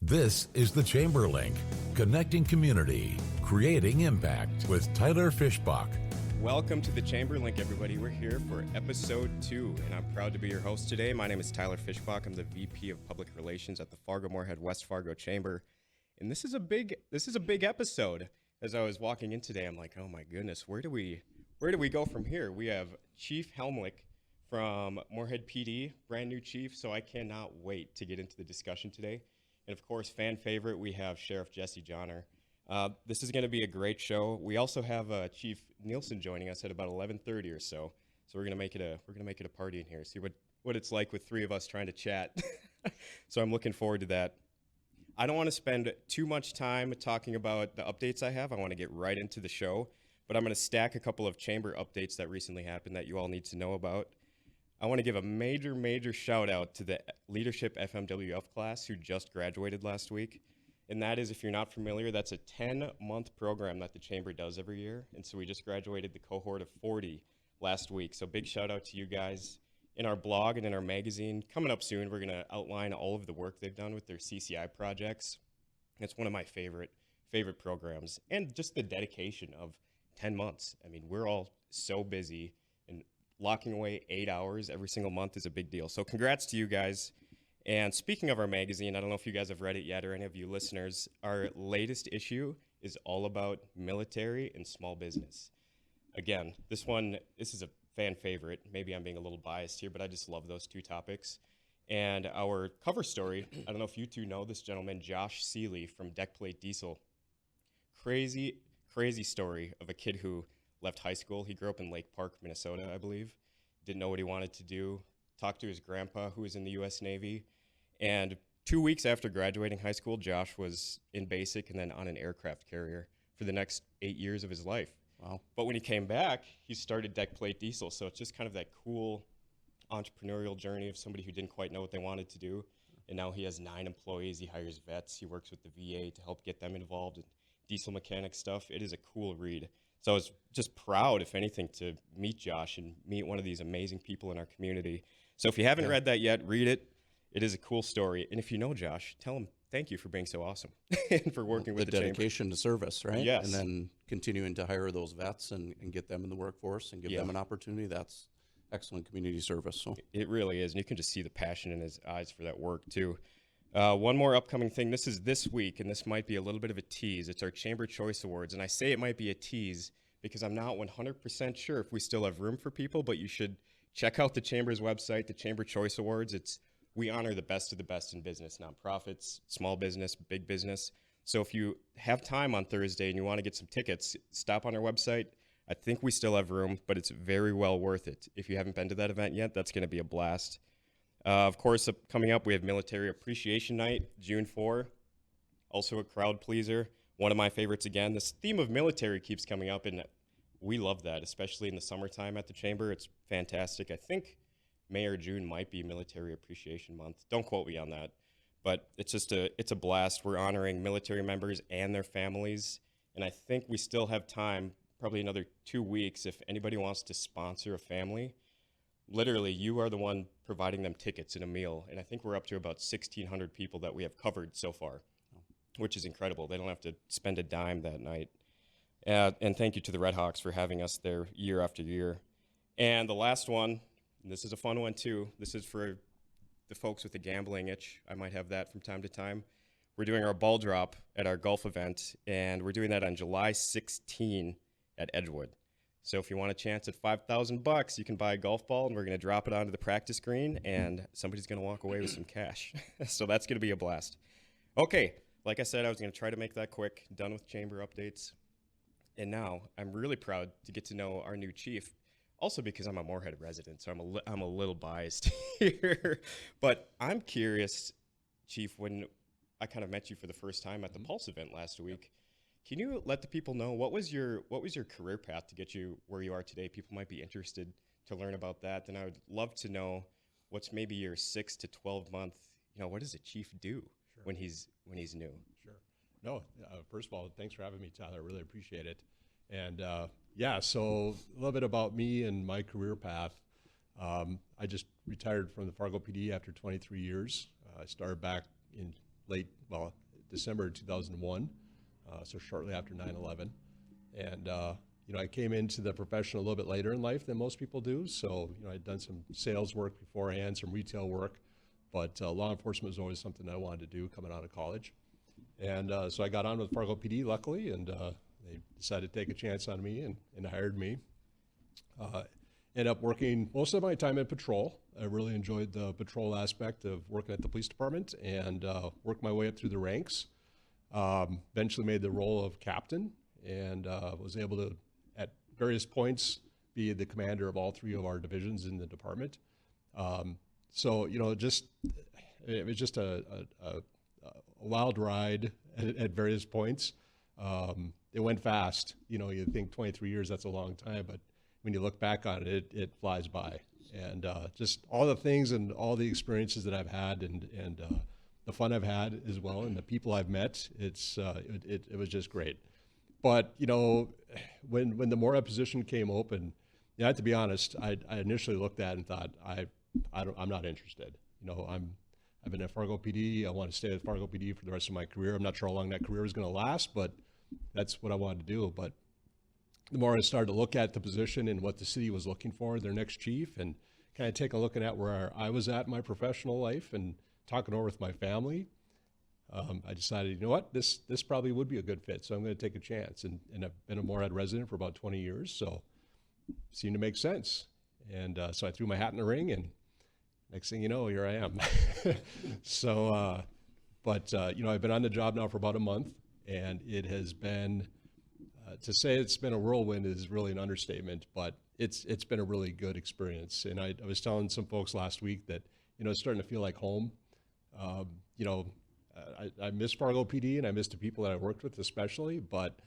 This is the Chamber Link, connecting community, creating impact with Tyler Fischbach. Welcome to the Chamber Link, everybody. We're here for episode 2, and I'm proud to be your host today. My name is Tyler Fischbach. I'm the VP of Public Relations at the Fargo-Moorhead-West Fargo Chamber, and this is a big episode. As I was walking in today, I'm like, oh my goodness, where do we go from here? We have Chief Helmick from Moorhead PD, brand new chief, so I cannot wait to get into the discussion today. And of course, fan favorite, we have Sheriff Jesse Jahner. This is going to be a great show. We also have Chief Nielsen joining us at about 11:30 or so. So we're going to make it a party in here. See what it's like with three of us trying to chat. So I'm looking forward to that. I don't want to spend too much time talking about the updates I have. I want to get right into the show, but I'm going to stack a couple of chamber updates that recently happened that you all need to know about. I want to give a major shout out to the Leadership FMWF class who just graduated last week. And that is, if you're not familiar, that's a 10-month program that the Chamber does every year. And so we just graduated the cohort of 40 last week. So big shout out to you guys. In our blog and in our magazine, coming up soon, we're going to outline all of the work they've done with their CCI projects. It's one of my favorite programs. And just the dedication of 10 months. I mean, we're all so busy, and locking away 8 hours every single month is a big deal. So congrats to you guys. And speaking of our magazine, I don't know if you guys have read it yet or any of you listeners, our latest issue is all about military and small business. Again, this is a fan favorite. Maybe I'm being a little biased here, but I just love those two topics. And our cover story, I don't know if you two know this gentleman, Josh Seeley from Deckplate Diesel. Crazy story of a kid who left high school. He grew up in Lake Park, Minnesota, I believe. Didn't know what he wanted to do. Talked to his grandpa, who was in the U.S. Navy. And 2 weeks after graduating high school, Josh was in basic and then on an aircraft carrier for the next 8 years of his life. Wow. But when he came back, he started Deckplate Diesel. So it's just kind of that cool entrepreneurial journey of somebody who didn't quite know what they wanted to do. And now he has 9 employees. He hires vets. He works with the VA to help get them involved in diesel mechanic stuff. It is a cool read. So I was just proud, if anything, to meet Josh and meet one of these amazing people in our community. So if you haven't read that yet, read it. It is a cool story. And if you know Josh, tell him thank you for being so awesome and for working with the dedication chamber. To service, right? Yes. And then continuing to hire those vets and get them in the workforce and give them an opportunity. That's excellent community service. So it really is. And you can just see the passion in his eyes for that work, too. One more upcoming thing. This is this week, and this might be a little bit of a tease. It's our Chamber Choice Awards. And I say it might be a tease because I'm not 100% sure if we still have room for people, but you should check out the Chamber's website, the Chamber Choice Awards. We honor the best of the best in business, nonprofits, small business, big business. So if you have time on Thursday and you want to get some tickets, stop on our website. I think we still have room, but it's very well worth it. If you haven't been to that event yet, that's going to be a blast. Of course, coming up, we have Military Appreciation Night, June 4. Also a crowd pleaser. One of my favorites again. This theme of military keeps coming up, and we love that, especially in the summertime at the Chamber. It's fantastic. I think May or June might be Military Appreciation Month. Don't quote me on that, but it's a blast. We're honoring military members and their families, and I think we still have time, probably another 2 weeks, if anybody wants to sponsor a family. Literally, you are the one providing them tickets and a meal, and I think we're up to about 1,600 people that we have covered so far, which is incredible. They don't have to spend a dime that night. And thank you to the Red Hawks for having us there year after year. And the last one, and this is a fun one too. This is for the folks with a gambling itch. I might have that from time to time. We're doing our ball drop at our golf event, and we're doing that on July 16 at Edgewood. So if you want a chance at $5,000, you can buy a golf ball, and we're going to drop it onto the practice green, and somebody's going to walk away with some cash. So that's going to be a blast. Okay, like I said, I was going to try to make that quick. Done with chamber updates. And now I'm really proud to get to know our new chief. Also because I'm a Moorhead resident, so I'm a little biased here. But I'm curious, Chief, when I kind of met you for the first time at the Pulse event last week, can you let the people know what was your career path to get you where you are today? People might be interested to learn about that. Then I would love to know what's maybe your 6 to 12 month, what does a chief do when he's new? Sure. No, first of all, thanks for having me, Tyler. I really appreciate it. And so a little bit about me and my career path. I just retired from the Fargo PD after 23 years. I started back in December 2001, so shortly after 9/11. And, I came into the profession a little bit later in life than most people do. So, I'd done some sales work beforehand, some retail work, but law enforcement was always something I wanted to do coming out of college. And so I got on with Fargo PD, luckily, and they decided to take a chance on me and hired me. Ended up working most of my time in patrol. I really enjoyed the patrol aspect of working at the police department and worked my way up through the ranks. Eventually made the role of captain and was able to, at various points, be the commander of all three of our divisions in the department. So, it was just a wild ride at various points. It went fast. You think 23 years, that's a long time, but when you look back on it, it flies by. And just all the things and all the experiences that I've had and the fun I've had as well, and the people I've met, it was just great. But, when the Moorhead position came open, I have to be honest, I initially looked at it and thought, I'm not interested. I've been at Fargo PD. I want to stay at Fargo PD for the rest of my career. I'm not sure how long that career is going to last, but that's what I wanted to do. But the more I started to look at the position and what the city was looking for, their next chief, and kind of take a look at where I was at in my professional life and talking over with my family, I decided, you know what, this probably would be a good fit. So I'm going to take a chance. And I've been a Moorhead resident for about 20 years, so it seemed to make sense. And so I threw my hat in the ring, and next thing you know, here I am. So, I've been on the job now for about a month, and it has been, to say it's been a whirlwind is really an understatement, but it's been a really good experience. And I was telling some folks last week that, it's starting to feel like home. I miss Fargo PD and I miss the people that I worked with especially, but,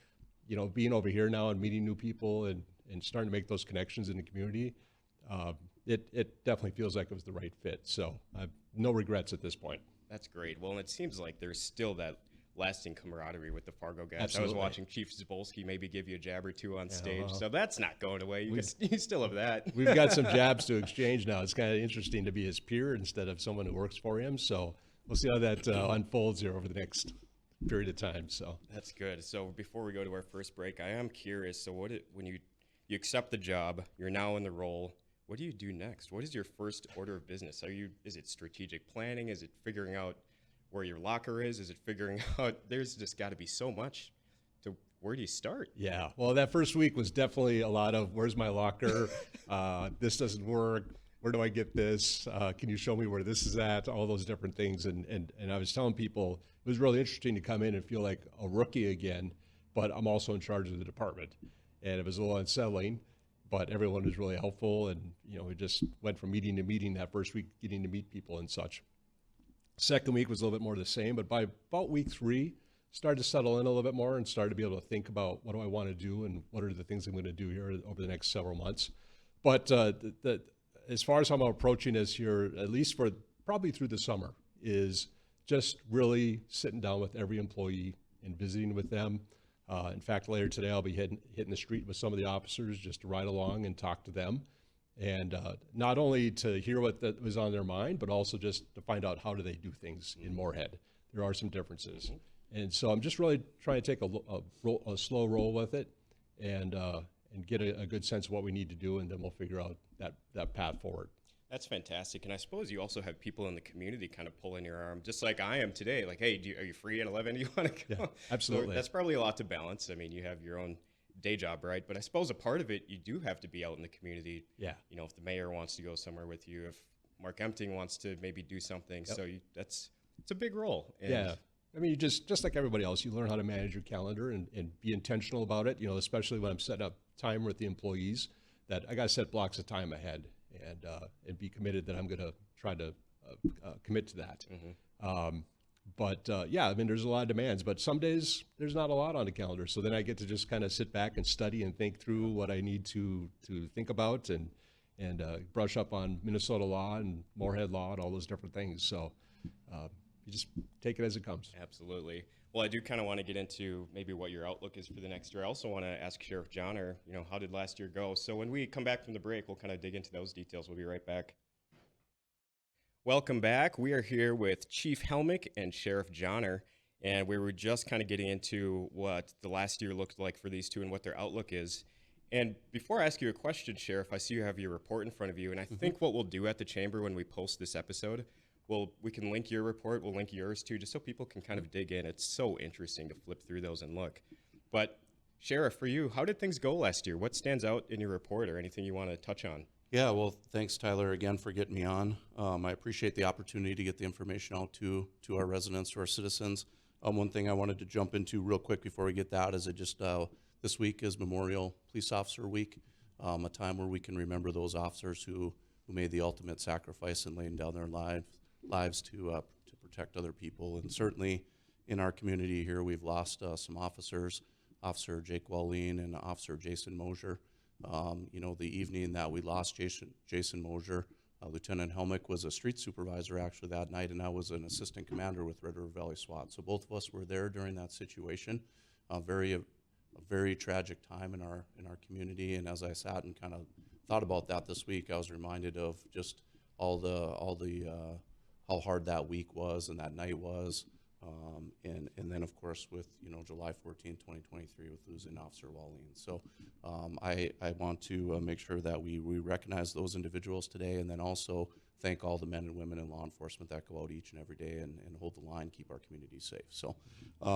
being over here now and meeting new people and starting to make those connections in the community, it definitely feels like it was the right fit. So I have no regrets at this point. That's great. Well, and it seems like there's still that lasting camaraderie with the Fargo guys. Absolutely. I was watching Chief Zabolski maybe give you a jab or two on stage, so that's not going away. You still have that. We've got some jabs to exchange now. It's kind of interesting to be his peer instead of someone who works for him. So we'll see how that unfolds here over the next period of time. So that's good. So before we go to our first break, I am curious. So when you accept the job, you're now in the role. What do you do next? What is your first order of business? Is it strategic planning? Is it figuring out where your locker is? Is it figuring out there's just got to be so much to where do you start? Yeah. Well, that first week was definitely a lot of where's my locker? This doesn't work. Where do I get this? Can you show me where this is at? All those different things. And I was telling people it was really interesting to come in and feel like a rookie again, but I'm also in charge of the department. And it was a little unsettling, but everyone was really helpful. And, we just went from meeting to meeting that first week, getting to meet people and such. Second week was a little bit more the same, but by about week 3, started to settle in a little bit more and started to be able to think about what do I want to do and what are the things I'm going to do here over the next several months. But as far as how I'm approaching this here, at least for probably through the summer, is just really sitting down with every employee and visiting with them. In fact, later today, I'll be hitting the street with some of the officers just to ride along and talk to them. And not only to hear what that was on their mind, but also just to find out how do they do things in Moorhead. There are some differences. And so I'm just really trying to take a slow roll with it and get a good sense of what we need to do, and then we'll figure out that path forward. That's fantastic. And I suppose you also have people in the community kind of pulling your arm, just like I am today. Like, hey, are you free at 11? Do you want to go? Yeah, absolutely. So that's probably a lot to balance. I mean, you have your own day job, right? But I suppose a part of it, you do have to be out in the community. Yeah. If the mayor wants to go somewhere with you, if Mark Empting wants to maybe do something. Yep. So it's a big role. And yeah. I mean, just like everybody else, you learn how to manage your calendar and be intentional about it, especially when I'm setting up time with the employees, that I got to set blocks of time ahead and be committed that I'm going to try to commit to that. Mm-hmm. I mean, there's a lot of demands, but some days there's not a lot on the calendar. So then I get to just kind of sit back and study and think through what I need to think about and brush up on Minnesota law and Moorhead law and all those different things. So you just take it as it comes. Absolutely. Well, I do kind of want to get into maybe what your outlook is for the next year. I also want to ask Sheriff Jahner, how did last year go? So when we come back from the break, we'll kind of dig into those details. We'll be right back. Welcome back. We are here with Chief Helmick and Sheriff Jahner, and we were just kind of getting into what the last year looked like for these two and what their outlook is. And before I ask you a question, Sheriff, I see you have your report in front of you, and I think what we'll do at the Chamber when we post this episode, we can link your report, we'll link yours too, just so people can kind of dig in. It's so interesting to flip through those and look. But Sheriff, for you, how did things go last year? What stands out in your report or anything you want to touch on? Yeah, well, thanks, Tyler, again for getting me on. I appreciate the opportunity to get the information out to our residents, to our citizens. One thing I wanted to jump into real quick before we get that is this week is Memorial Police Officer Week, a time where we can remember those officers who made the ultimate sacrifice and laying down their lives to protect other people. And certainly in our community here, we've lost some officers, Officer Jake Wallin and Officer Jason Mosier. The evening that we lost Jason Mosier, Lieutenant Helmick was a street supervisor actually that night, and I was an assistant commander with Red River Valley SWAT. So both of us were there during that situation. A very tragic time in our community. And as I sat and kind of thought about that this week, I was reminded of just all the how hard that week was and that night was. And then of course with July 14, 2023 with losing Officer Wallin. So I want to make sure that we recognize those individuals today, and then also thank all the men and women in law enforcement that go out each and every day and hold the line, keep our community safe. So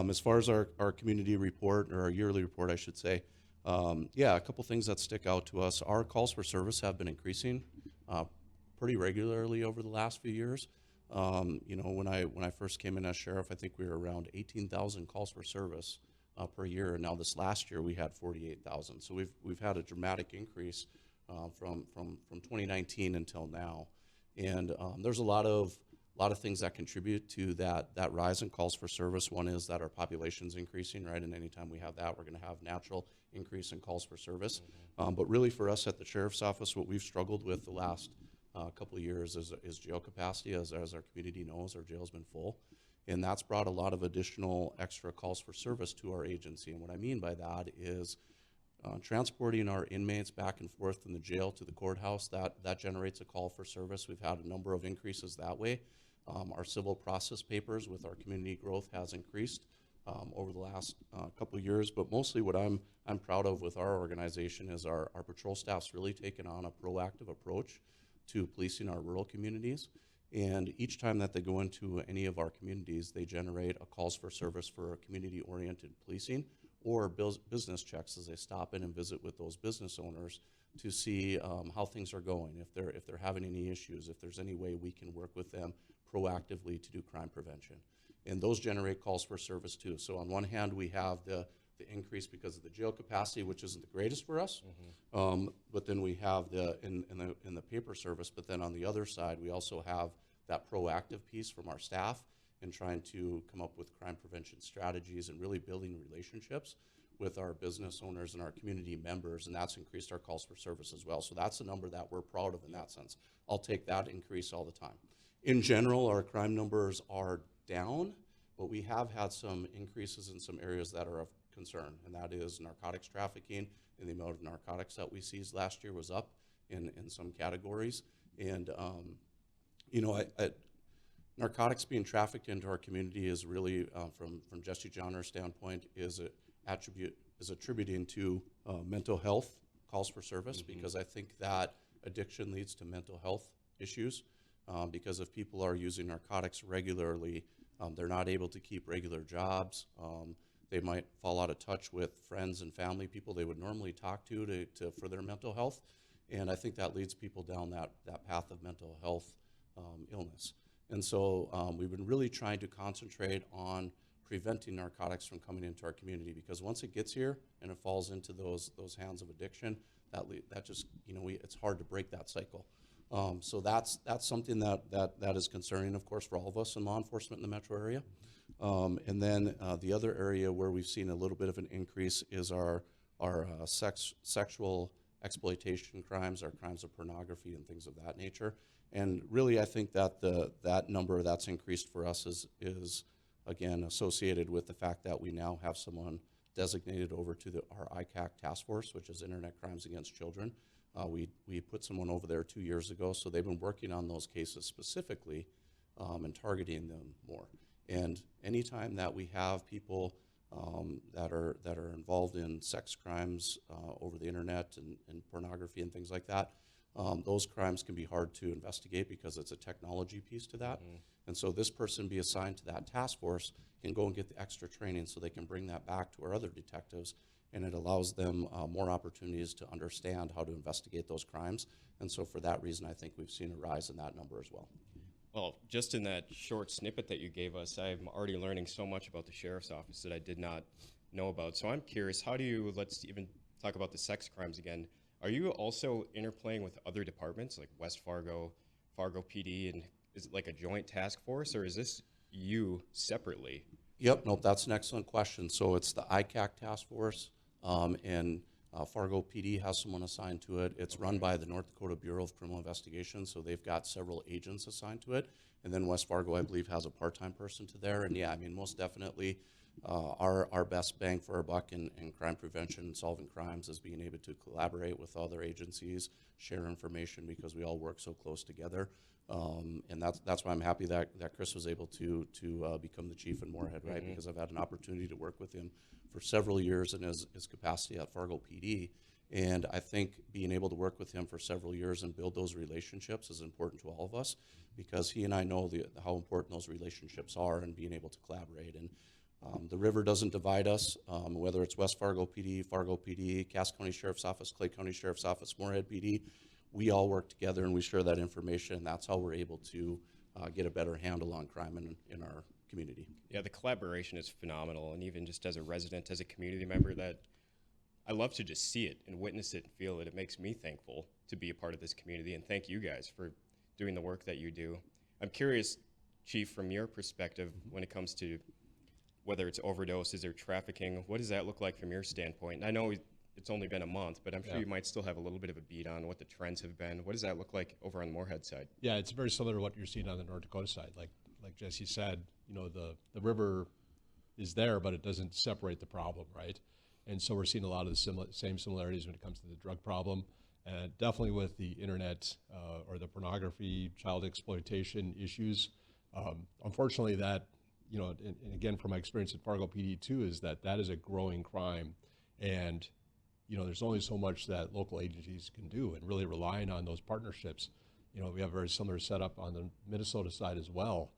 as far as our community report, or our yearly report I should say, a couple things that stick out to us. Our calls for service have been increasing pretty regularly over the last few years. When I first came in as sheriff, I think we were around 18,000 calls for service per year, and now this last year we had 48,000. So we've had a dramatic increase from 2019 until now, and there's a lot of things that contribute to that rise in calls for service. One is that our population's increasing, right? And anytime we have that, we're going to have natural increase in calls for service. But really, for us at the sheriff's office, what we've struggled with the last couple of years is jail capacity. As our community knows, our jail's been full, and that's brought a lot of additional extra calls for service to our agency. And what I mean by that is transporting our inmates back and forth from the jail to the courthouse. That generates a call for service. We've had a number of increases that way. Our civil process papers with our community growth has increased over the last couple of years. But mostly what I'm proud of with our organization is our patrol staff's really taken on a proactive approach to policing our rural communities. And each time that they go into any of our communities, they generate a calls for service for community-oriented policing or business checks as they stop in and visit with those business owners to see how things are going, if they're having any issues, if there's any way we can work with them proactively to do crime prevention. And those generate calls for service too. So on one hand, we have the increase because of the jail capacity, which isn't the greatest for us, but then we have in the paper service. But then on the other side, we also have that proactive piece from our staff in trying to come up with crime prevention strategies and really building relationships with our business owners and our community members, and that's increased our calls for service as well. So that's a number that we're proud of in that sense. I'll take that increase all the time. In general, our crime numbers are down, but we have had some increases in some areas that are of concern, and that is narcotics trafficking. And the amount of narcotics that we seized last year was up in some categories. And narcotics being trafficked into our community is really, from Jesse Jahner's standpoint, is attributing to mental health calls for service, because I think that addiction leads to mental health issues. Because if people are using narcotics regularly, they're not able to keep regular jobs. They might fall out of touch with friends and family, people they would normally talk to for their mental health. And I think that leads people down that path of mental health illness. And so we've been really trying to concentrate on preventing narcotics from coming into our community, because once it gets here and it falls into those hands of addiction, that just, it's hard to break that cycle. So that's something that is concerning, of course, for all of us in law enforcement in the metro area. And then the other area where we've seen a little bit of an increase is our sexual exploitation crimes, our crimes of pornography and things of that nature. And really, I think that that number that's increased for us is again associated with the fact that we now have someone designated over to our ICAC task force, which is Internet Crimes Against Children. We put someone over there 2 years ago, so they've been working on those cases specifically and targeting them more. And anytime that we have people that are involved in sex crimes over the internet and pornography and things like that, those crimes can be hard to investigate because it's a technology piece to that. And so this person be assigned to that task force can go and get the extra training so they can bring that back to our other detectives, and it allows them more opportunities to understand how to investigate those crimes. And so for that reason, I think we've seen a rise in that number as well. Well, just in that short snippet that you gave us, I'm already learning so much about the sheriff's office that I did not know about. So I'm curious, how do you, let's even talk about the sex crimes again. Are you also interplaying with other departments like West Fargo, Fargo PD, and is it like a joint task force, or is this you separately? Yep, nope, that's an excellent question. So it's the ICAC task force, and Fargo PD has someone assigned to it. It's run by the North Dakota Bureau of Criminal Investigation, so they've got several agents assigned to it. And then West Fargo, I believe, has a part-time person to there. And yeah, I mean, most definitely our best bang for our buck in crime prevention and solving crimes is being able to collaborate with other agencies, share information, because we all work so close together. And that's why I'm happy that Chris was able to become the chief in Moorhead, right? Because I've had an opportunity to work with him for several years in his capacity at Fargo PD. And I think being able to work with him for several years and build those relationships is important to all of us, because he and I know how important those relationships are and being able to collaborate. And the river doesn't divide us, whether it's West Fargo PD, Cass County Sheriff's Office, Clay County Sheriff's Office, Moorhead PD. We all work together and we share that information, and that's how we're able to get a better handle on crime in our community. Yeah, the collaboration is phenomenal, and even just as a resident, as a community member, that I love to just see it and witness it and feel it. It makes me thankful to be a part of this community, and thank you guys for doing the work that you do. I'm curious, Chief, from your perspective, when it comes to whether it's overdoses or trafficking, what does that look like from your standpoint? And I know it's only been a month, but I'm sure you might still have a little bit of a beat on what the trends have been. What does that look like over on the Moorhead side? Yeah, it's very similar to what you're seeing on the North Dakota side. Like Jesse said, you know, the river is there, but it doesn't separate the problem, right? And so we're seeing a lot of the same similarities when it comes to the drug problem, and definitely with the internet or the pornography, child exploitation issues. Unfortunately, that, you know, and again, from my experience at Fargo PD too, is that is a growing crime, and you know, there's only so much that local agencies can do, and really relying on those partnerships. You know, we have a very similar setup on the Minnesota side as well.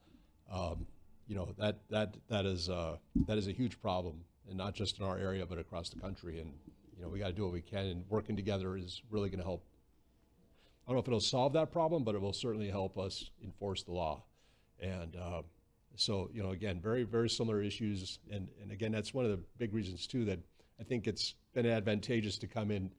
You know, that is a huge problem, and not just in our area, but across the country. And you know, we got to do what we can, and working together is really going to help. I don't know if it'll solve that problem, but it will certainly help us enforce the law. And so, you know, again, very, very similar issues. And again, that's one of the big reasons too that I think it's been advantageous to come in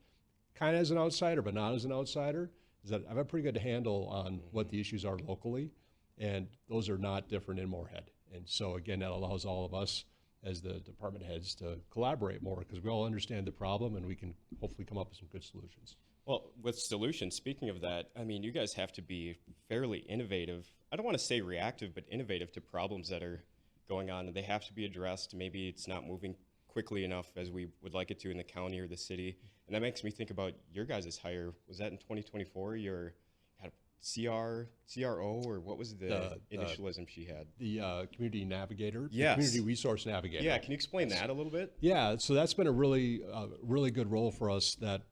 kind of as an outsider, but not as an outsider, is that I have a pretty good handle on what the issues are locally, and those are not different in Moorhead. And so again, that allows all of us as the department heads to collaborate more, because we all understand the problem and we can hopefully come up with some good solutions. Well, with solutions, speaking of that, I mean, you guys have to be fairly innovative. I don't want to say reactive, but innovative to problems that are going on, and they have to be addressed. Maybe it's not moving quickly enough as we would like it to in the county or the city. And that makes me think about your guys' hire. Was that in 2024? Your had CRO, or what was the initialism she had? The community navigator, yes. The community resource navigator. Yeah, can you explain that a little bit? Yeah, so that's been a really good role for us that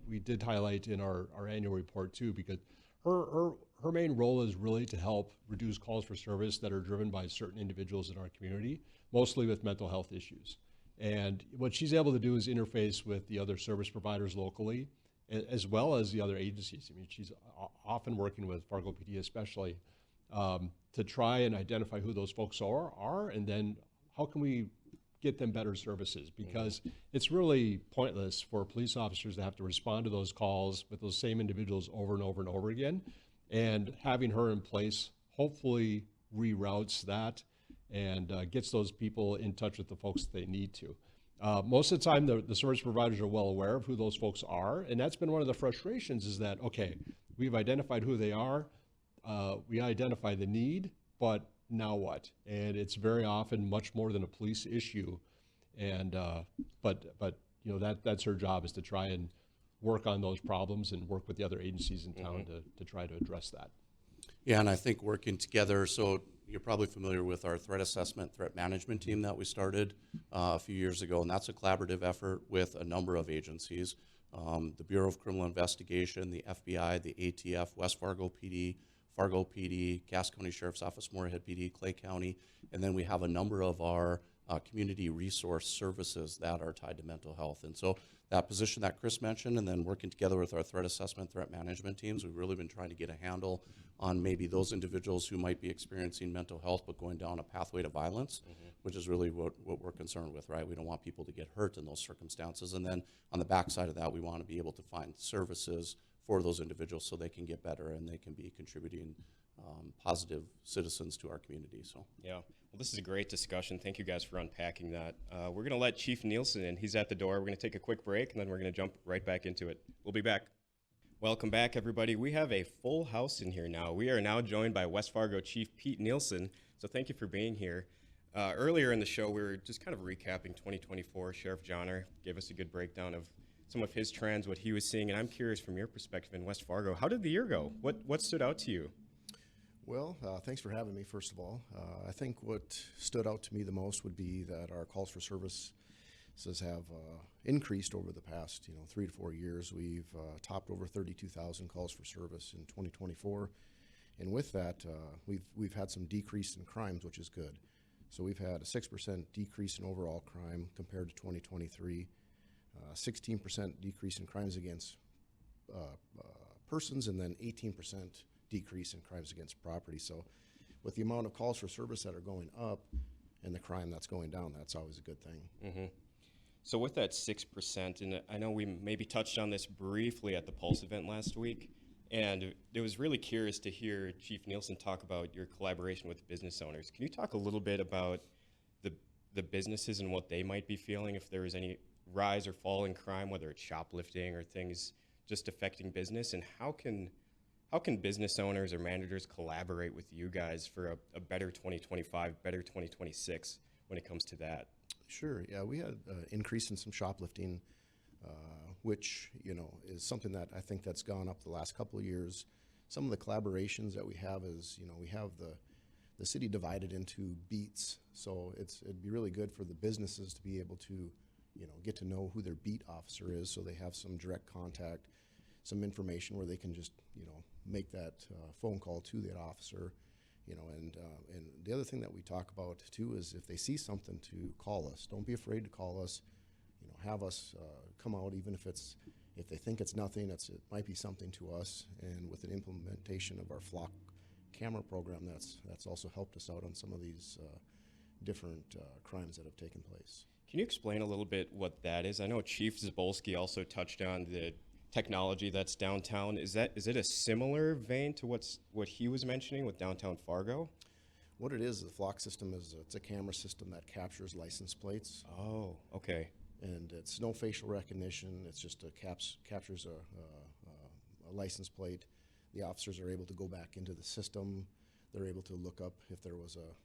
we did highlight in our annual report too, because her main role is really to help reduce calls for service that are driven by certain individuals in our community, mostly with mental health issues. And what she's able to do is interface with the other service providers locally, as well as the other agencies. I mean, she's often working with Fargo PD especially to try and identify who those folks are, and then how can we get them better services, because it's really pointless for police officers to have to respond to those calls with those same individuals over and over and over again. And having her in place hopefully reroutes that and gets those people in touch with the folks that they need to. Most of the time, the service providers are well aware of who those folks are, and that's been one of the frustrations, is that, okay, we've identified who they are, we identify the need, but now what? And it's very often much more than a police issue, and but you know, that's her job, is to try and work on those problems and work with the other agencies in town to try to address that. Yeah, and I think working together, so you're probably familiar with our threat assessment, threat management team that we started a few years ago, and that's a collaborative effort with a number of agencies. The Bureau of Criminal Investigation, the FBI, the ATF, West Fargo PD, Fargo PD, Cass County Sheriff's Office, Moorhead PD, Clay County, and then we have a number of our community resource services that are tied to mental health. And so that position that Chris mentioned, and then working together with our threat assessment, threat management teams, we've really been trying to get a handle on maybe those individuals who might be experiencing mental health but going down a pathway to violence, which is really what we're concerned with, right? We don't want people to get hurt in those circumstances. And then on the backside of that, we want to be able to find services for those individuals so they can get better and they can be contributing positive citizens to our community. So Yeah, well, this is a great discussion. Thank you guys for unpacking that. We're going to let Chief Nielsen in. He's at the door. We're going to take a quick break, and then we're going to jump right back into it. We'll be back. Welcome back, everybody. We have a full house in here now. We are now joined by West Fargo Chief Pete Nielsen, so thank you for being here. Earlier in the show, we were just kind of recapping 2024. Sheriff Jahner gave us a good breakdown of some of his trends, what he was seeing, and I'm curious from your perspective in West Fargo, how did the year go? What stood out to you? Well, thanks for having me, first of all. I think what stood out to me the most would be that our calls for services have increased over the past 3 to 4 years. We've topped over 32,000 calls for service in 2024. And with that, we've had some decrease in crimes, which is good. So we've had a 6% decrease in overall crime compared to 2023, 16% decrease in crimes against persons, and then 18% decrease in crimes against property. So with the amount of calls for service that are going up and the crime that's going down, that's always a good thing. So with that 6%, and I know we maybe touched on this briefly at the Pulse event last week, and it was really curious to hear Chief Nielsen talk about your collaboration with business owners. Can you talk a little bit about the businesses and what they might be feeling if there is any rise or fall in crime, whether it's shoplifting or things just affecting business, and how can business owners or managers collaborate with you guys for a better 2025, better 2026 when it comes to that? Sure. Yeah, we had an increase in some shoplifting, which is something that I think that's gone up the last couple of years. Some of the collaborations that we have is we have the city divided into beats, so it'd be really good for the businesses to be able to get to know who their beat officer is, so they have some direct contact, some information where they can just make that phone call to that officer. And the other thing that we talk about too is if they see something, to call us. Don't be afraid to call us. Have us come out, even if they think it's nothing. It might be something to us. And with an implementation of our flock camera program, that's also helped us out on some of these different crimes that have taken place. Can you explain a little bit what that is? I know Chief Zabolski also touched on the technology that's downtown. Is it a similar vein to what he was mentioning with downtown Fargo? What it is, the flock system it's a camera system that captures license plates. Oh, okay. And it's no facial recognition. It's just captures a license plate. The officers are able to go back into the system. They're able to look up if there was a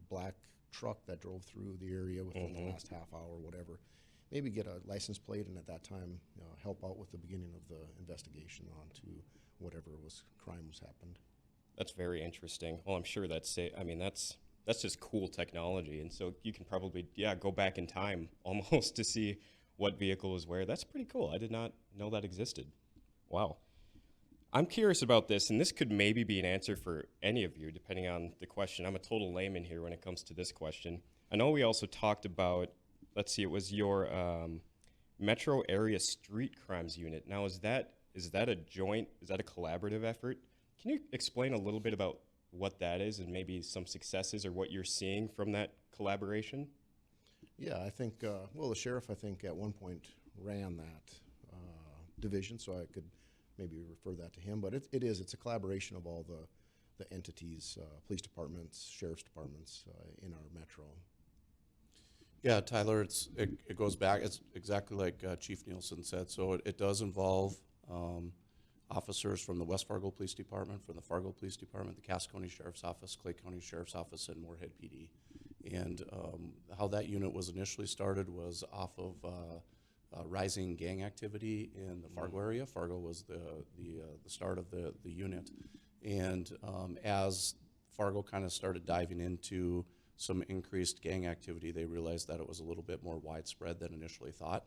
black truck that drove through the area within the last half hour, whatever. Maybe get a license plate, and at that time, help out with the beginning of the investigation onto whatever crime was happened. That's very interesting. Well, I'm sure that's just cool technology, and so you can probably go back in time almost to see what vehicle is where. That's pretty cool. I did not know that existed. Wow. I'm curious about this, and this could maybe be an answer for any of you, depending on the question. I'm a total layman here when it comes to this question. I know we also talked about, let's see, it was your metro area street crimes unit. Now, is that a collaborative effort? Can you explain a little bit about what that is and maybe some successes or what you're seeing from that collaboration? Yeah, I think, the sheriff, I think, at one point ran that division, so I could maybe refer that to him. But it's a collaboration of all the entities, police departments, sheriff's departments in our metro. yeah, Tyler, it goes back. It's exactly like Chief Nielsen said. So it does involve officers from the West Fargo Police Department, from the Fargo Police Department, the Cass County Sheriff's Office, Clay County Sheriff's Office, and Moorhead PD. And how that unit was initially started was off of rising gang activity in the Fargo area. Fargo was the start of the unit. And as Fargo kind of started diving into some increased gang activity, they realized that it was a little bit more widespread than initially thought.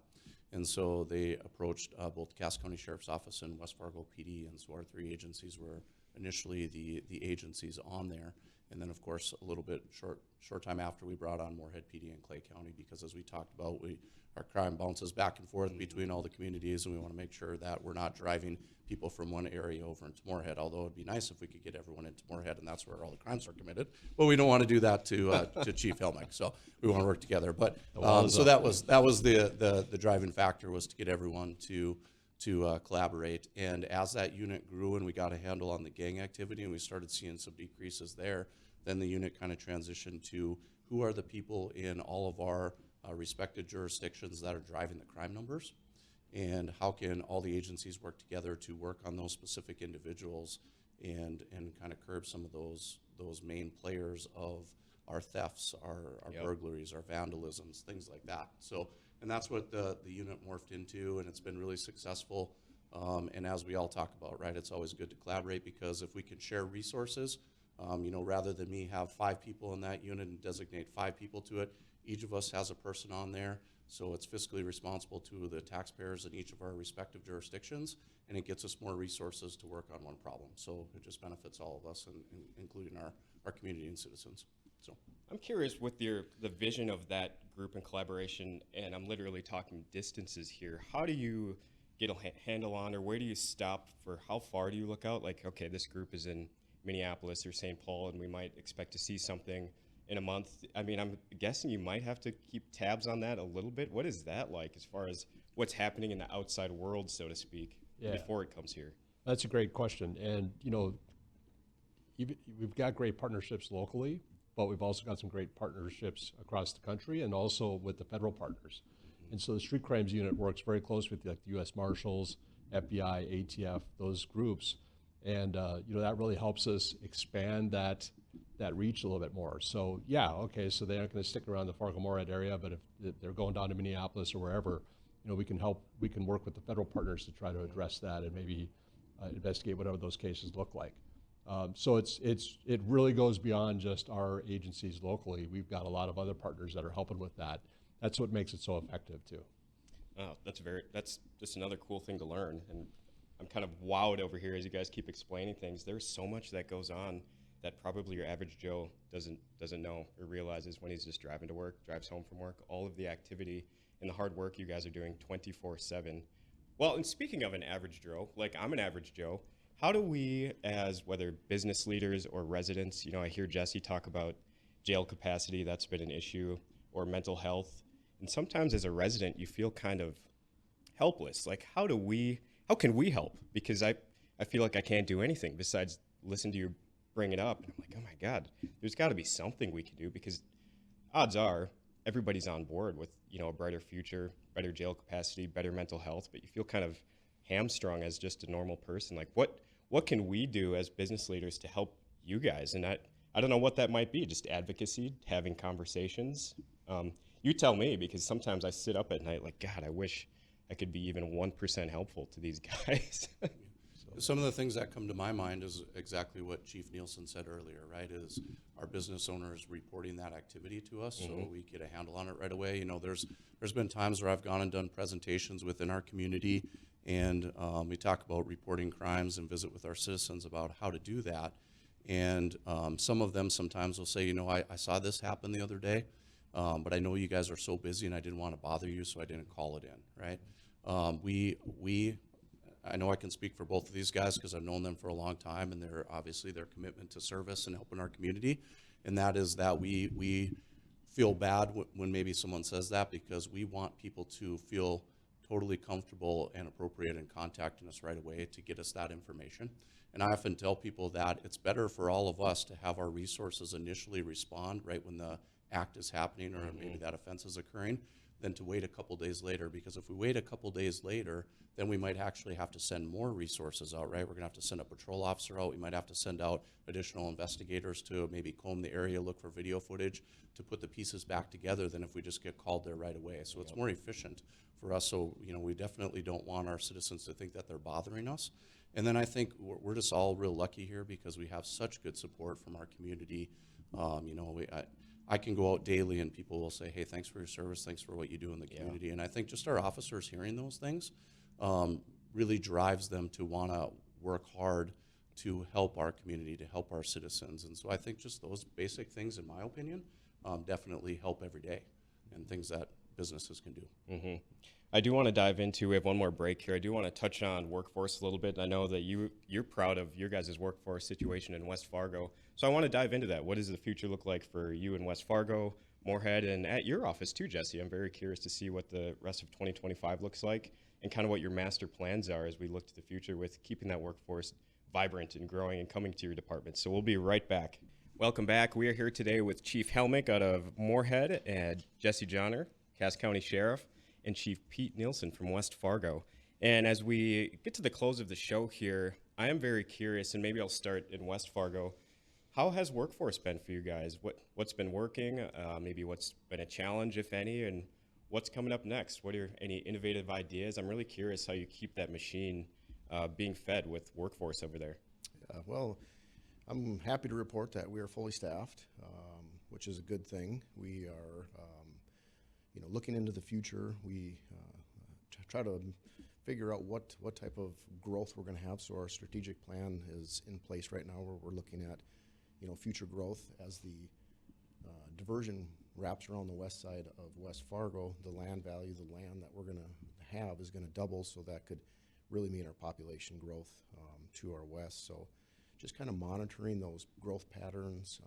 And so they approached both Cass County Sheriff's Office and West Fargo PD, and so our three agencies were initially the agencies on there. And then, of course, a little bit short time after, we brought on Moorhead PD and Clay County, because as we talked about, our crime bounces back and forth between all the communities, and we want to make sure that we're not driving people from one area over into Moorhead, although it'd be nice if we could get everyone into Moorhead, and that's where all the crimes are committed. But we don't want to do that to Chief Helmick, so we want to work together. But so that was the driving factor, was to get everyone to collaborate. And as that unit grew and we got a handle on the gang activity and we started seeing some decreases there, then the unit kind of transitioned to who are the people in all of our respected jurisdictions that are driving the crime numbers, and how can all the agencies work together to work on those specific individuals and kind of curb some of those main players of our thefts, our burglaries, our vandalisms, things like that. So, and that's what the unit morphed into, and it's been really successful. And as we all talk about, right, it's always good to collaborate, because if we can share resources, rather than me have 5 people in that unit and designate 5 people to it, each of us has a person on there, so it's fiscally responsible to the taxpayers in each of our respective jurisdictions, and it gets us more resources to work on one problem. So it just benefits all of us, including our community and citizens. So I'm curious with the vision of that group and collaboration, and I'm literally talking distances here. How do you get a handle on, or where do you stop for how far do you look out? Like, okay, this group is in Minneapolis or St. Paul, and we might expect to see something in a month. I mean, I'm guessing you might have to keep tabs on that a little bit. What is that like as far as what's happening in the outside world, so to speak, before it comes here? That's a great question. And, we've got great partnerships locally, but we've also got some great partnerships across the country and also with the federal partners. And so the Street Crimes Unit works very close with the U.S. Marshals, FBI, ATF, those groups. And, that really helps us expand that reach a little bit more. So, so they aren't going to stick around the Fargo-Moorhead area, but if they're going down to Minneapolis or wherever, we can work with the federal partners to try to address that and maybe investigate whatever those cases look like. So it really goes beyond just our agencies locally. We've got a lot of other partners that are helping with that. That's what makes it so effective too. Oh, that's just another cool thing to learn. And I'm kind of wowed over here as you guys keep explaining things. There's so much that goes on that probably your average Joe doesn't know or realizes when he's just driving to work, drives home from work, all of the activity and the hard work you guys are doing 24/7. Well, and speaking of an average Joe, like I'm an average Joe, how do we, as whether business leaders or residents, I hear Jesse talk about jail capacity, that's been an issue, or mental health. And sometimes as a resident, you feel kind of helpless. Like, how can we help? Because I feel like I can't do anything besides listen to you bring it up. And I'm like, oh my God, there's got to be something we can do, because odds are everybody's on board with, a brighter future, better jail capacity, better mental health, but you feel kind of hamstrung as just a normal person. Like, what can we do as business leaders to help you guys? And I don't know what that might be, just advocacy, having conversations. You tell me, because sometimes I sit up at night like, God, I wish I could be even 1% helpful to these guys. Some of the things that come to my mind is exactly what Chief Nielsen said earlier, right? Is our business owners reporting that activity to us, so we get a handle on it right away. There's been times where I've gone and done presentations within our community, and we talk about reporting crimes and visit with our citizens about how to do that. And some of them sometimes will say, I saw this happen the other day, but I know you guys are so busy and I didn't want to bother you, so I didn't call it in, right? I know I can speak for both of these guys because I've known them for a long time, and they're obviously their commitment to service and helping our community. And that is that we feel bad when maybe someone says that, because we want people to feel totally comfortable and appropriate in contacting us right away to get us that information. And I often tell people that it's better for all of us to have our resources initially respond right when the act is happening or maybe that offense is occurring than to wait a couple days later. Because if we wait a couple days later, then we might actually have to send more resources out, right? We're gonna have to send a patrol officer out. We might have to send out additional investigators to maybe comb the area, look for video footage to put the pieces back together than if we just get called there right away. So it's more efficient for us. So, we definitely don't want our citizens to think that they're bothering us. And then I think we're just all real lucky here because we have such good support from our community. I can go out daily and people will say, hey, thanks for your service, thanks for what you do in the community. And I think just our officers hearing those things really drives them to want to work hard to help our community, to help our citizens. And so I think just those basic things, in my opinion, definitely help every day and things that businesses can do. Mm-hmm. I do want to dive into, we have one more break here. I do want to touch on workforce a little bit. I know that you're proud of your guys' workforce situation in West Fargo. So I want to dive into that. What does the future look like for you in West Fargo, Moorhead, and at your office too, Jesse? I'm very curious to see what the rest of 2025 looks like and kind of what your master plans are as we look to the future with keeping that workforce vibrant and growing and coming to your department. So we'll be right back. Welcome back. We are here today with Chief Helmick out of Moorhead and Jesse Jahner, Cass County Sheriff, and Chief Pete Nielsen from West Fargo. And as we get to the close of the show here, I am very curious, and maybe I'll start in West Fargo. How has workforce been for you guys? What's been working? Maybe what's been a challenge, if any, and what's coming up next? What are any innovative ideas? I'm really curious how you keep that machine being fed with workforce over there. Well, I'm happy to report that we are fully staffed, which is a good thing. We are looking into the future. We try to figure out what type of growth we're going to have. So our strategic plan is in place right now where we're looking at future growth as the diversion wraps around the west side of West Fargo. The land value, the land that we're going to have is going to double, so that could really mean our population growth to our west. So just kind of monitoring those growth patterns,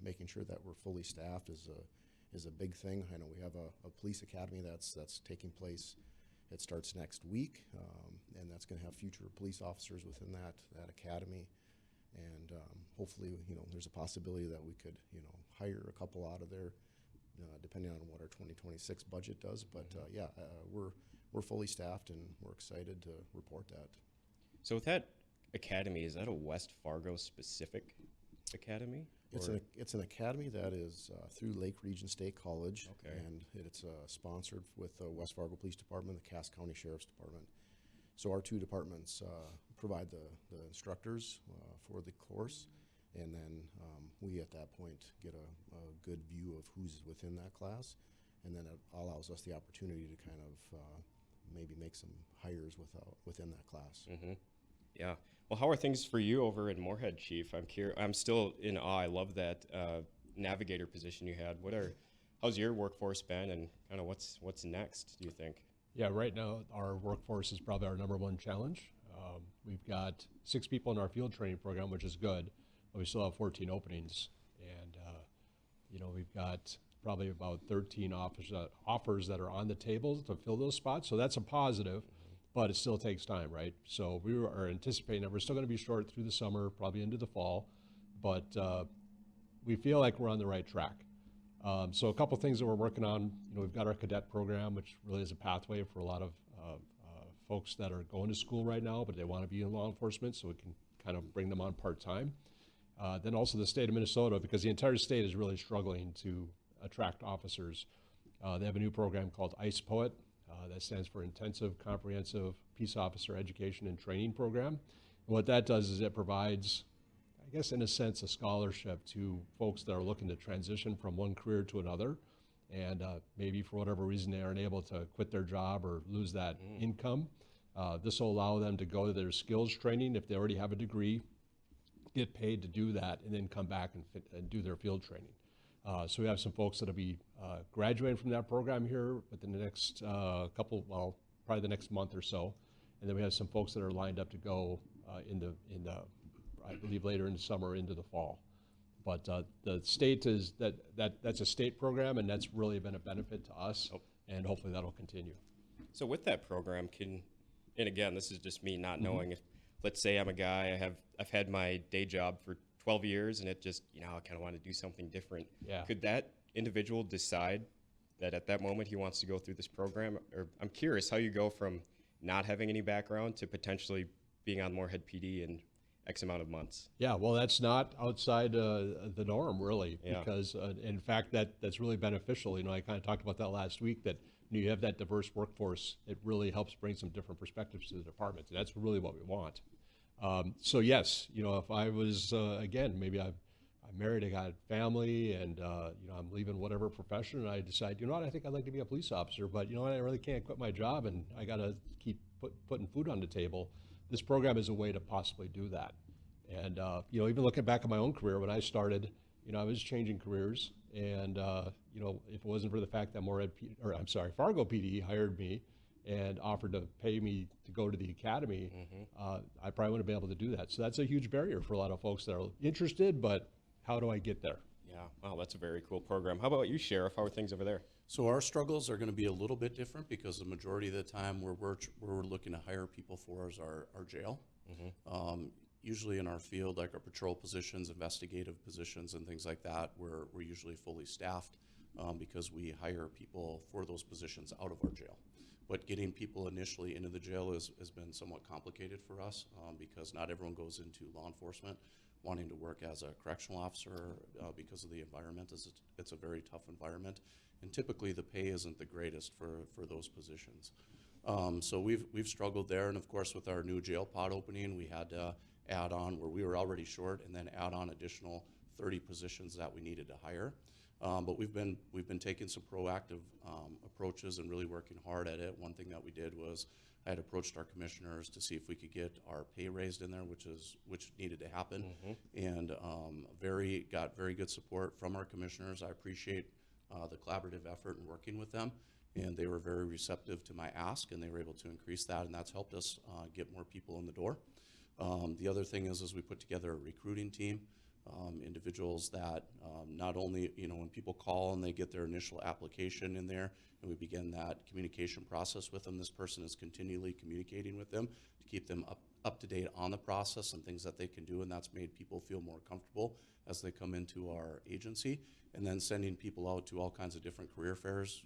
making sure that we're fully staffed is a big thing. I know we have a police academy that's taking place. It starts next week, and that's going to have future police officers within that academy. And hopefully, there's a possibility that we could, hire a couple out of there, depending on what our 2026 budget does. But we're fully staffed, and we're excited to report that. So with that academy, is that a West Fargo specific academy? It's an academy that is through Lake Region State College, Okay. and it's sponsored with the West Fargo Police Department, the Cass County Sheriff's Department. So our two departments provide the instructors for the course, and then we at that point get a good view of who's within that class, and then it allows us the opportunity to kind of maybe make some hires within that class. Mm-hmm. Yeah. Well, how are things for you over in Moorhead, Chief? I'm still in awe. I love that navigator position you had. How's your workforce been, and kind of what's next, do you think? Yeah, right now our workforce is probably our number one challenge. We've got 6 people in our field training program, which is good, but we still have 14 openings. And, we've got probably about 13 offers that are on the table to fill those spots. So that's a positive, but it still takes time, right? So we are anticipating that we're still going to be short through the summer, probably into the fall, but we feel like we're on the right track. So a couple things that we're working on, we've got our cadet program, which really is a pathway for a lot of folks that are going to school right now, but they want to be in law enforcement, so we can kind of bring them on part-time. Then also the state of Minnesota, because the entire state is really struggling to attract officers. They have a new program called ICE Poet. That stands for Intensive Comprehensive Peace Officer Education and Training Program. And what that does is it provides, I guess in a sense, a scholarship to folks that are looking to transition from one career to another, and maybe for whatever reason they aren't able to quit their job or lose that income. This will allow them to go to their skills training if they already have a degree, get paid to do that, and then come back and do their field training. So we have some folks that will be graduating from that program here within the next probably the next month or so, and then we have some folks that are lined up to go I believe later in the summer into the fall. But the state is that's a state program, and that's really been a benefit to us, and hopefully that'll continue. So with that program, and again, this is just me not knowing, if let's say I'm a guy, I've had my day job for 12 years, and it just, I kind of want to do something different. Yeah. Could that individual decide that at that moment he wants to go through this program? Or I'm curious how you go from not having any background to potentially being on Moorhead PD in X amount of months. Yeah, well, that's not outside the norm, really, Yeah. because in fact, that's really beneficial. You know, I kind of talked about that last week, that when you have that diverse workforce, it really helps bring some different perspectives to the department. And that's really what we want. So yes, you know, if I was, again, maybe I'm married, I got a family, and, you know, I'm leaving whatever profession, and I decide, you know what, I think I'd like to be a police officer, but you know what, I really can't quit my job, and I got to keep putting food on the table. This program is a way to possibly do that. And, you know, even looking back at my own career, when I started, you know, I was changing careers. And, you know, if it wasn't for the fact that Fargo PD hired me and offered to pay me to go to the academy, I probably wouldn't have been able to do that. So that's a huge barrier for a lot of folks that are interested, but how do I get there? Yeah, wow, that's a very cool program. How about you, Sheriff? How are things over there? So our struggles are going to be a little bit different because the majority of the time where we're looking to hire people for is our jail. Usually in our field, like our patrol positions, investigative positions, and things like that, we're usually fully staffed because we hire people for those positions out of our jail. But getting people initially into the jail has been somewhat complicated for us because not everyone goes into law enforcement wanting to work as a correctional officer because of the environment. It's a very tough environment, and typically the pay isn't the greatest for those positions. So we've struggled there, and of course with our new jail pod opening, we had to add on where we were already short, and then add on additional 30 positions that we needed to hire. But we've been taking some proactive approaches and really working hard at it. One thing that we did was I had approached our commissioners to see if we could get our pay raised in there, which needed to happen, and got very good support from our commissioners. I appreciate the collaborative effort in working with them, and they were very receptive to my ask, and they were able to increase that, and that's helped us get more people in the door. The other thing is we put together a recruiting team, individuals that not only, you know, when people call and they get their initial application in there and we begin that communication process with them, this person is continually communicating with them to keep them up to date on the process and things that they can do, and that's made people feel more comfortable as they come into our agency, and then sending people out to all kinds of different career fairs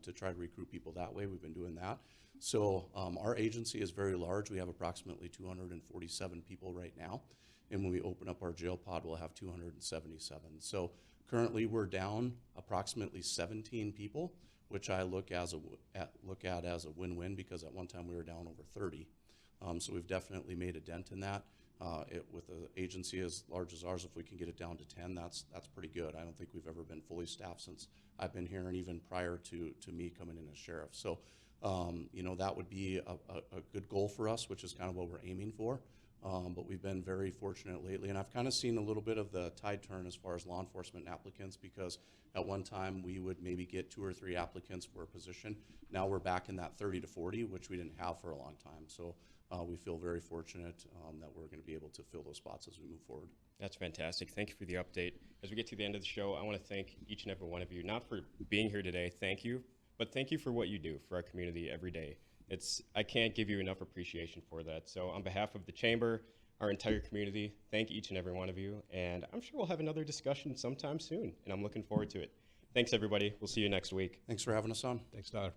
to try to recruit people that way. We've been doing that. So our agency is very large. We have approximately 247 people right now. And when we open up our jail pod, we'll have 277. So currently we're down approximately 17 people, which I look at as a win-win because at one time we were down over 30. So we've definitely made a dent in that. With an agency as large as ours, if we can get it down to 10, that's pretty good. I don't think we've ever been fully staffed since I've been here, and even prior to me coming in as sheriff. So you know, that would be a good goal for us, which is kind of what we're aiming for. But we've been very fortunate lately, and I've kind of seen a little bit of the tide turn as far as law enforcement applicants, because at one time we would maybe get 2 or 3 applicants for a position. Now we're back in that 30 to 40, which we didn't have for a long time. So we feel very fortunate that we're going to be able to fill those spots as we move forward. That's fantastic. Thank you for the update. As we get to the end of the show, I want to thank each and every one of you, not for being here today, thank you, but thank you for what you do for our community every day. I can't give you enough appreciation for that. So on behalf of the Chamber, our entire community, thank each and every one of you. And I'm sure we'll have another discussion sometime soon, and I'm looking forward to it. Thanks, everybody. We'll see you next week. Thanks for having us on. Thanks, Tyler.